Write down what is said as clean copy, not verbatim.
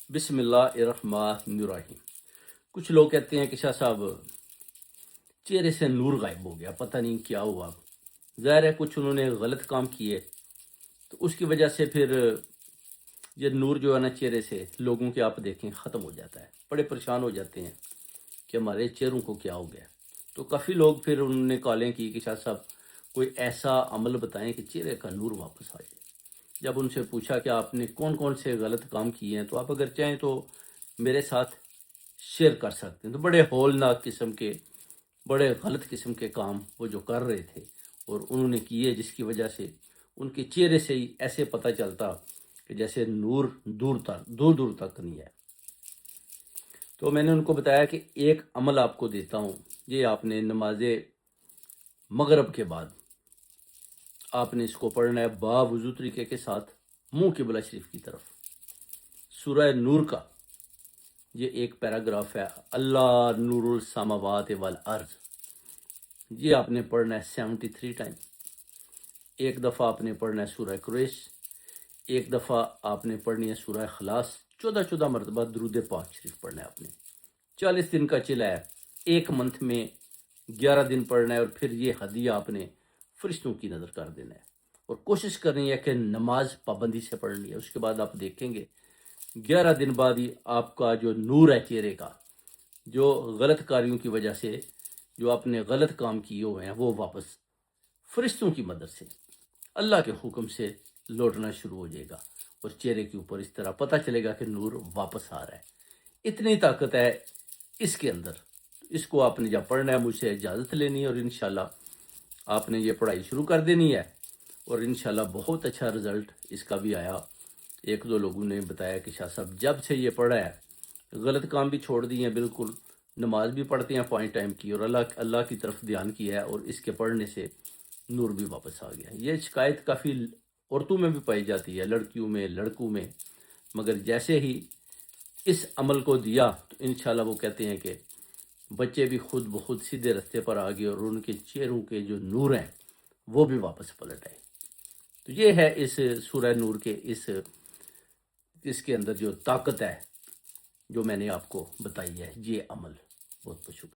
بسم اللہ الرحمن الرحیم۔ کچھ لوگ کہتے ہیں کہ شاہ صاحب چہرے سے نور غائب ہو گیا، پتہ نہیں کیا ہوا۔ ظاہر ہے کچھ انہوں نے غلط کام کیے تو اس کی وجہ سے پھر یہ نور جو ہے نا چہرے سے لوگوں کے آپ دیکھیں ختم ہو جاتا ہے، بڑے پریشان ہو جاتے ہیں کہ ہمارے چہروں کو کیا ہو گیا۔ تو کافی لوگ پھر انہوں نے کالیں کی کہ شاہ صاحب کوئی ایسا عمل بتائیں کہ چہرے کا نور واپس آ جائے۔ جب ان سے پوچھا کہ آپ نے کون کون سے غلط کام کیے ہیں تو آپ اگر چاہیں تو میرے ساتھ شیئر کر سکتے ہیں، تو بڑے ہولناک قسم کے بڑے غلط قسم کے کام وہ جو کر رہے تھے اور انہوں نے کیے، جس کی وجہ سے ان کے چہرے سے ہی ایسے پتہ چلتا کہ جیسے نور دور دور تک نہیں ہے۔ تو میں نے ان کو بتایا کہ ایک عمل آپ کو دیتا ہوں، یہ آپ نے نماز مغرب کے بعد آپ نے اس کو پڑھنا ہے باوضو طریقے کے ساتھ، منہ قبلہ شریف کی طرف۔ سورہ نور کا یہ ایک پیراگراف ہے، اللہ نور السماوات والارض، یہ آپ نے پڑھنا ہے 73 ٹائم۔ ایک دفعہ آپ نے پڑھنا ہے سورہ قریش، ایک دفعہ آپ نے پڑھنی ہے سورہ اخلاص، 14 مرتبہ درود پاک شریف پڑھنا ہے آپ نے۔ 40 دن کا چلا ہے، ایک منتھ میں 11 دن پڑھنا ہے، اور پھر یہ ہدیہ آپ نے فرشتوں کی نظر کر دینا ہے، اور کوشش کرنی ہے کہ نماز پابندی سے پڑھنی ہے۔ اس کے بعد آپ دیکھیں گے 11 دن بعد ہی آپ کا جو نور ہے چہرے کا، جو غلط کاریوں کی وجہ سے جو آپ نے غلط کام کیے ہوئے ہیں، وہ واپس فرشتوں کی مدد سے اللہ کے حکم سے لوٹنا شروع ہو جائے گا، اور چہرے کے اوپر اس طرح پتہ چلے گا کہ نور واپس آ رہا ہے۔ اتنی طاقت ہے اس کے اندر۔ اس کو آپ نے جب پڑھنا ہے مجھ سے اجازت لینی ہے، اور انشاءاللہ آپ نے یہ پڑھائی شروع کر دینی ہے، اور انشاءاللہ بہت اچھا رزلٹ اس کا بھی آیا۔ ایک دو لوگوں نے بتایا کہ شاہ صاحب جب سے یہ پڑھا ہے غلط کام بھی چھوڑ دیے ہیں، بالکل نماز بھی پڑھتے ہیں 5 ٹائم کی، اور اللہ کی طرف دھیان کیا ہے، اور اس کے پڑھنے سے نور بھی واپس آ گیا۔ یہ شکایت کافی عورتوں میں بھی پائی جاتی ہے، لڑکیوں میں، لڑکوں میں، مگر جیسے ہی اس عمل کو دیا تو انشاءاللہ وہ کہتے ہیں کہ بچے بھی خود بخود سیدھے رستے پر آ گئے، اور ان کے چہروں کے جو نور ہیں وہ بھی واپس پلٹ آئے۔ تو یہ ہے اس سورہ نور کے اس کے اندر جو طاقت ہے جو میں نے آپ کو بتائی ہے، یہ عمل۔ بہت بہت شکریہ۔